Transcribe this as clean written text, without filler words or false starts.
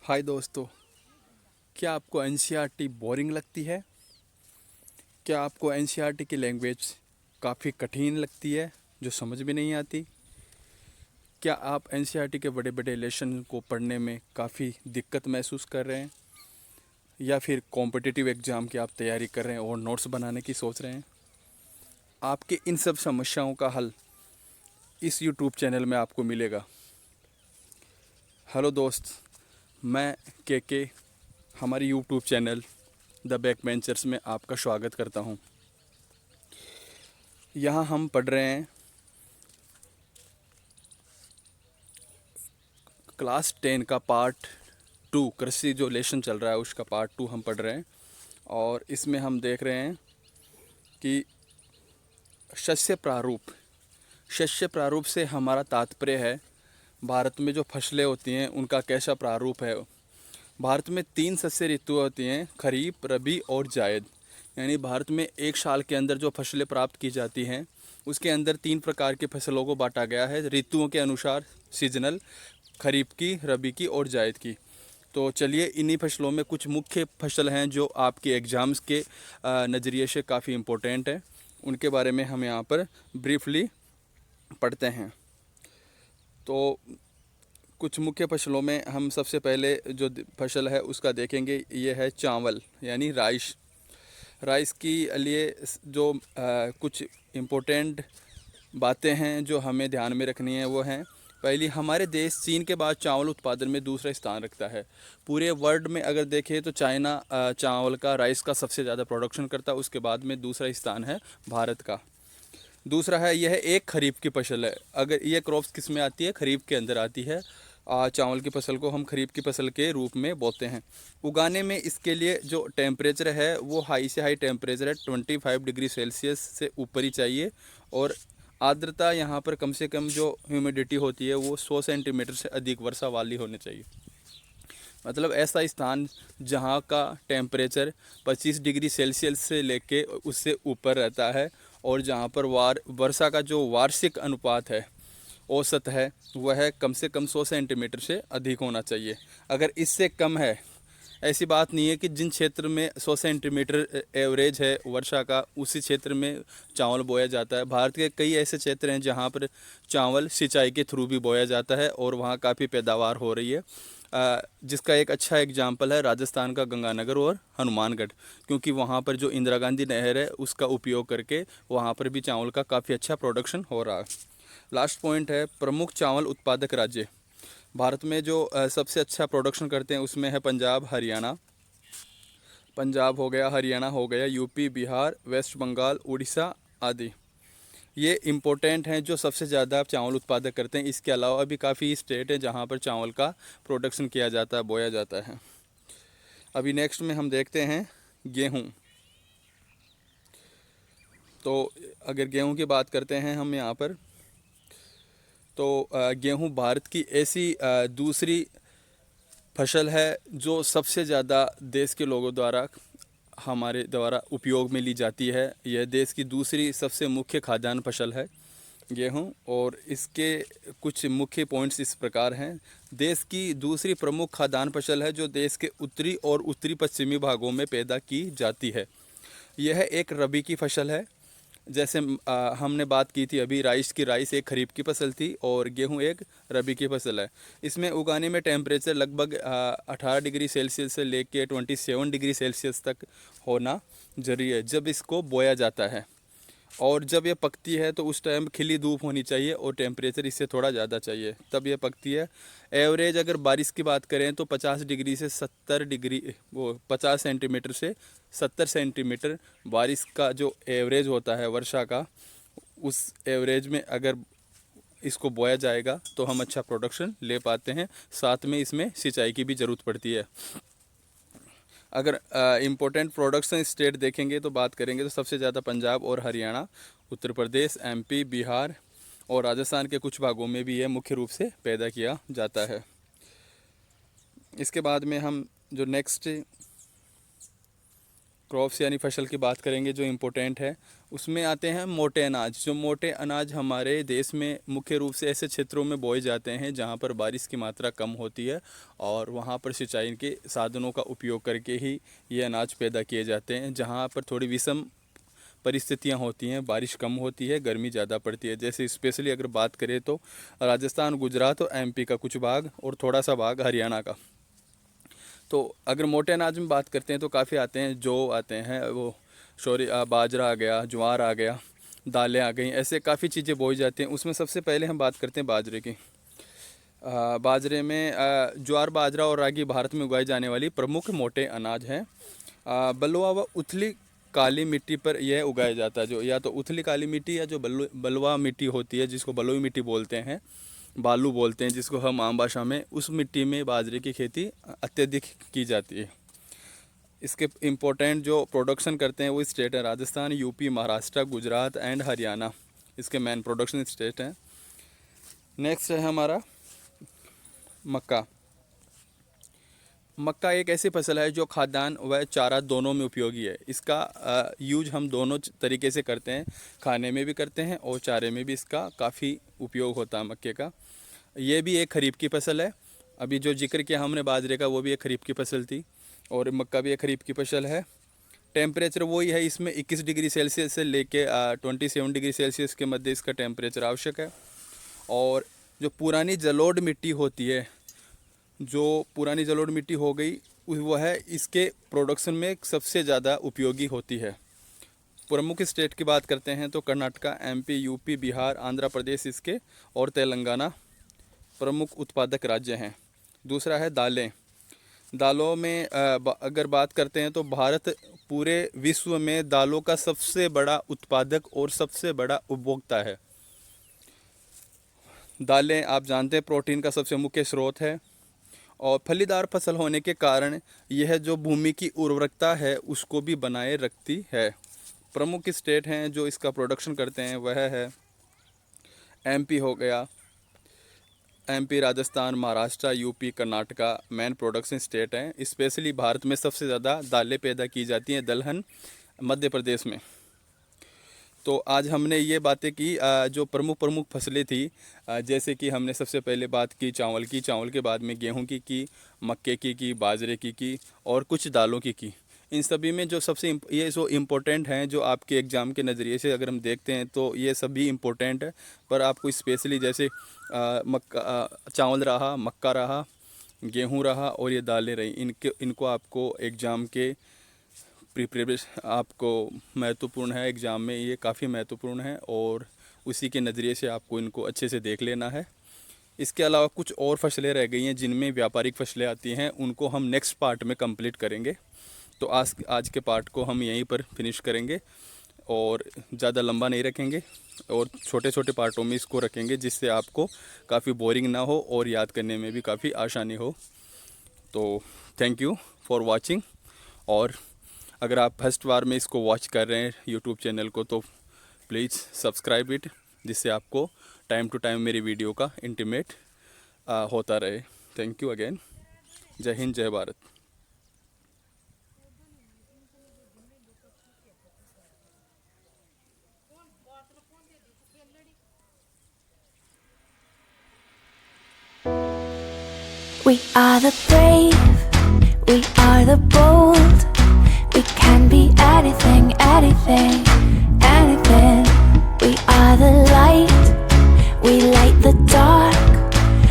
हाय दोस्तों, क्या आपको एनसीईआरटी बोरिंग लगती है? क्या आपको एनसीईआरटी की लैंग्वेज काफ़ी कठिन लगती है जो समझ में नहीं आती? क्या आप एनसीईआरटी के बड़े बड़े लेसन को पढ़ने में काफ़ी दिक्कत महसूस कर रहे हैं? या फिर कॉम्पिटिटिव एग्ज़ाम की आप तैयारी कर रहे हैं और नोट्स बनाने की सोच रहे हैं? आपके इन सब समस्याओं का हल इस यूट्यूब चैनल में आपको मिलेगा। हेलो दोस्त, मैं के हमारी YouTube channel the back benchers में आपका स्वागत करता हूं। यहाँ हम पढ़ रहे हैं क्लास 10 का पार्ट 2, कृषि जो लेसन चल रहा है उसका पार्ट 2 हम पढ़ रहे हैं। और इसमें हम देख रहे हैं कि शस्य प्रारूप। शस्य प्रारूप से हमारा तात्पर्य है भारत में जो फसलें होती हैं उनका कैसा प्रारूप है। भारत में 3 शस्य ऋतुएं होती हैं, खरीफ, रबी और जायद। यानी भारत में एक साल के अंदर जो फसलें प्राप्त की जाती हैं उसके अंदर 3 प्रकार की फसलों को बांटा गया है ऋतुओं के अनुसार, सीजनल, खरीफ की, रबी की और जायद की। तो चलिए इन्हीं फसलों में कुछ मुख्य फसल हैं जो आपके एग्ज़ाम्स के नज़रिए से काफ़ी इम्पोर्टेंट है, उनके बारे में हम यहाँ पर ब्रीफली पढ़ते हैं। तो कुछ मुख्य फसलों में हम सबसे पहले जो फसल है उसका देखेंगे, ये है चावल यानी राइस। राइस की लिए जो कुछ इम्पोर्टेंट बातें हैं जो हमें ध्यान में रखनी है वो हैं, पहली, हमारे देश चीन के बाद चावल उत्पादन में दूसरा स्थान रखता है। पूरे वर्ल्ड में अगर देखें तो चाइना चावल का, राइस का सबसे ज़्यादा प्रोडक्शन करता है, उसके बाद में दूसरा स्थान है भारत का। दूसरा है, यह एक खरीफ की फसल है। अगर ये क्रॉप्स किस में आती है? खरीफ के अंदर आती है। चावल की फसल को हम खरीफ की फसल के रूप में बोते हैं। उगाने में इसके लिए जो टेम्परेचर है वो हाई से हाई टेम्परेचर है, 25 डिग्री सेल्सियस से ऊपर ही चाहिए। और आर्द्रता यहाँ पर कम से कम जो ह्यूमिडिटी होती है वो 100 सेंटीमीटर से अधिक वर्षा वाली होनी चाहिए। मतलब ऐसा स्थान जहाँ का टेम्परेचर 25 डिग्री सेल्सियस से लेके उससे ऊपर रहता है, और जहाँ पर वर्षा का जो वार्षिक अनुपात है, औसत है, वह कम से कम 100 सेंटीमीटर से अधिक होना चाहिए। अगर इससे कम है, ऐसी बात नहीं है कि जिन क्षेत्र में 100 सेंटीमीटर एवरेज है वर्षा का उसी क्षेत्र में चावल बोया जाता है। भारत के कई ऐसे क्षेत्र हैं जहाँ पर चावल सिंचाई के थ्रू भी बोया जाता है और वहाँ काफ़ी पैदावार हो रही है। जिसका एक अच्छा एग्जाम्पल है राजस्थान का गंगानगर और हनुमानगढ़, क्योंकि वहाँ पर जो इंदिरा गांधी नहर है उसका उपयोग करके वहाँ पर भी चावल का काफ़ी अच्छा प्रोडक्शन हो रहा है। लास्ट पॉइंट है प्रमुख चावल उत्पादक राज्य। भारत में जो सबसे अच्छा प्रोडक्शन करते हैं उसमें है पंजाब, हरियाणा। पंजाब हो गया, हरियाणा हो गया, यूपी, बिहार, वेस्ट बंगाल, उड़ीसा आदि। ये इम्पोर्टेंट हैं जो सबसे ज़्यादा चावल उत्पादक करते हैं। इसके अलावा भी काफ़ी स्टेट हैं जहाँ पर चावल का प्रोडक्शन किया जाता है, बोया जाता है। अभी नेक्स्ट में हम देखते हैं गेहूँ। तो अगर गेहूँ की बात करते हैं हम यहाँ पर, तो गेहूँ भारत की ऐसी दूसरी फसल है जो सबसे ज़्यादा देश के लोगों द्वारा, हमारे द्वारा उपयोग में ली जाती है। यह देश की दूसरी सबसे मुख्य खाद्यान्न फसल है गेहूं। और इसके कुछ मुख्य पॉइंट्स इस प्रकार हैं। देश की दूसरी प्रमुख खाद्यान्न फसल है जो देश के उत्तरी और उत्तरी पश्चिमी भागों में पैदा की जाती है। यह एक रबी की फसल है। जैसे हमने बात की थी अभी राइस की, राइस एक खरीफ की फसल थी और गेहूं एक रबी की फसल है। इसमें उगाने में टेम्परेचर लगभग 18 डिग्री सेल्सियस से लेके 27 डिग्री सेल्सियस तक होना जरूरी है जब इसको बोया जाता है। और जब ये पकती है तो उस टाइम खिली धूप होनी चाहिए और टेम्परेचर इससे थोड़ा ज़्यादा चाहिए, तब ये पकती है। एवरेज अगर बारिश की बात करें तो 50 डिग्री से 70 डिग्री, वो 50 सेंटीमीटर से 70 सेंटीमीटर बारिश का जो एवरेज होता है वर्षा का, उस एवरेज में अगर इसको बोया जाएगा तो हम अच्छा प्रोडक्शन ले पाते हैं। साथ में इसमें सिंचाई की भी ज़रूरत पड़ती है। अगर इम्पोर्टेंट प्रोडक्शन स्टेट देखेंगे तो बात करेंगे तो सबसे ज़्यादा पंजाब और हरियाणा, उत्तर प्रदेश, एमपी, बिहार और राजस्थान के कुछ भागों में भी यह मुख्य रूप से पैदा किया जाता है। इसके बाद में हम जो नेक्स्ट क्रॉप्स यानी फसल की बात करेंगे जो इम्पोर्टेंट है, उसमें आते हैं मोटे अनाज। जो मोटे अनाज हमारे देश में मुख्य रूप से ऐसे क्षेत्रों में बोए जाते हैं जहाँ पर बारिश की मात्रा कम होती है और वहाँ पर सिंचाई के साधनों का उपयोग करके ही ये अनाज पैदा किए जाते हैं। जहाँ पर थोड़ी विषम परिस्थितियाँ होती हैं, बारिश कम होती है, गर्मी ज़्यादा पड़ती है। जैसे स्पेशली अगर बात करें तो राजस्थान, गुजरात और एमपी का कुछ भाग और थोड़ा सा भाग हरियाणा का। तो अगर मोटे अनाज में बात करते हैं तो काफ़ी आते हैं, जो आते हैं वो बाजरा आ गया, ज्वार आ गया, दालें आ गई, ऐसे काफ़ी चीज़ें बोई जाती हैं। उसमें सबसे पहले हम बात करते हैं बाजरे की। बाजरे में ज्वार, बाजरा और रागी भारत में उगाई जाने वाली प्रमुख मोटे अनाज हैं। बलुआ व उथली काली मिट्टी पर यह उगाया जाता है। जो या तो उथली काली मिट्टी या जो बलुआ मिट्टी होती है, जिसको बलुई मिट्टी बोलते हैं, बालू बोलते हैं जिसको हम आम भाषा में, उस मिट्टी में बाजरे की खेती अत्यधिक की जाती है। इसके इम्पोर्टेंट जो प्रोडक्शन करते हैं वो स्टेट है राजस्थान, यूपी, महाराष्ट्र, गुजरात एंड हरियाणा, इसके मेन प्रोडक्शन स्टेट हैं। नेक्स्ट है हमारा मक्का। मक्का एक ऐसी फसल है जो खाद्यान्न व चारा दोनों में उपयोगी है। इसका यूज हम दोनों तरीके से करते हैं, खाने में भी करते हैं और चारे में भी इसका काफ़ी उपयोग होता है मक्के का। ये भी एक खरीफ की फसल है। अभी जो जिक्र किया हमने बाजरे का, वो भी एक खरीफ की फसल थी और मक्का भी एक खरीफ की फसल है। टेम्परेचर वही है, इसमें 21 डिग्री सेल्सियस से लेके 27 डिग्री सेल्सियस के मध्य इसका टेम्परेचर आवश्यक है। और जो पुरानी जलोढ़ मिट्टी होती है, जो पुरानी जलोढ़ मिट्टी हो गई, वह इसके प्रोडक्शन में सबसे ज़्यादा उपयोगी होती है। प्रमुख स्टेट की बात करते हैं तो कर्नाटका, एमपी, यूपी, बिहार, आंध्र प्रदेश इसके और तेलंगाना प्रमुख उत्पादक राज्य हैं। दूसरा है दालें। दालों में अगर बात करते हैं तो भारत पूरे विश्व में दालों का सबसे बड़ा उत्पादक और सबसे बड़ा उपभोक्ता है। दालें आप जानते हैं प्रोटीन का सबसे मुख्य स्रोत है और फलीदार फसल होने के कारण यह जो भूमि की उर्वरकता है उसको भी बनाए रखती है। प्रमुख स्टेट हैं जो इसका प्रोडक्शन करते हैं वह है एमपी हो गया, MP, Rajasthan, Maharashtra, UP, Karnataka main production state हैं। स्पेशली भारत में सबसे ज़्यादा दालें पैदा की जाती हैं दलहन मध्य प्रदेश में। तो आज हमने ये बातें की जो प्रमुख फसलें थी, जैसे कि हमने सबसे पहले बात की चावल की, चावल के बाद में गेहूं की, मक्के की, बाजरे की और कुछ दालों की। इन सभी में जो ये जो इम्पोर्टेंट हैं, जो आपके एग्ज़ाम के नज़रिए से अगर हम देखते हैं तो ये सभी इम्पोर्टेंट है। पर आपको स्पेशली जैसे चावल रहा, मक्का रहा, गेहूँ रहा और ये दालें रही, इनको आपको एग्ज़ाम के प्रिपरेशन आपको महत्वपूर्ण है, एग्ज़ाम में ये काफ़ी महत्वपूर्ण है और उसी के नज़रिए से आपको इनको अच्छे से देख लेना है। इसके अलावा कुछ और फसलें रह गई हैं जिनमें व्यापारिक फसलें आती हैं, उनको हम नेक्स्ट पार्ट में कंप्लीट करेंगे। तो आज के पार्ट को हम यहीं पर फिनिश करेंगे और ज़्यादा लंबा नहीं रखेंगे और छोटे छोटे पार्टों में इसको रखेंगे, जिससे आपको काफ़ी बोरिंग ना हो और याद करने में भी काफ़ी आसानी हो। तो थैंक यू फॉर वॉचिंग। और अगर आप फर्स्ट बार में इसको वॉच कर रहे हैं यूट्यूब चैनल को तो प्लीज़ सब्सक्राइब इट, जिससे आपको टाइम टू टाइम मेरी वीडियो का इंटीमेट होता रहे। Thank you again. जय हिंद, जय Bharat. We are the brave, we are the bold. We can be anything, anything, anything. We are the light, we light the dark.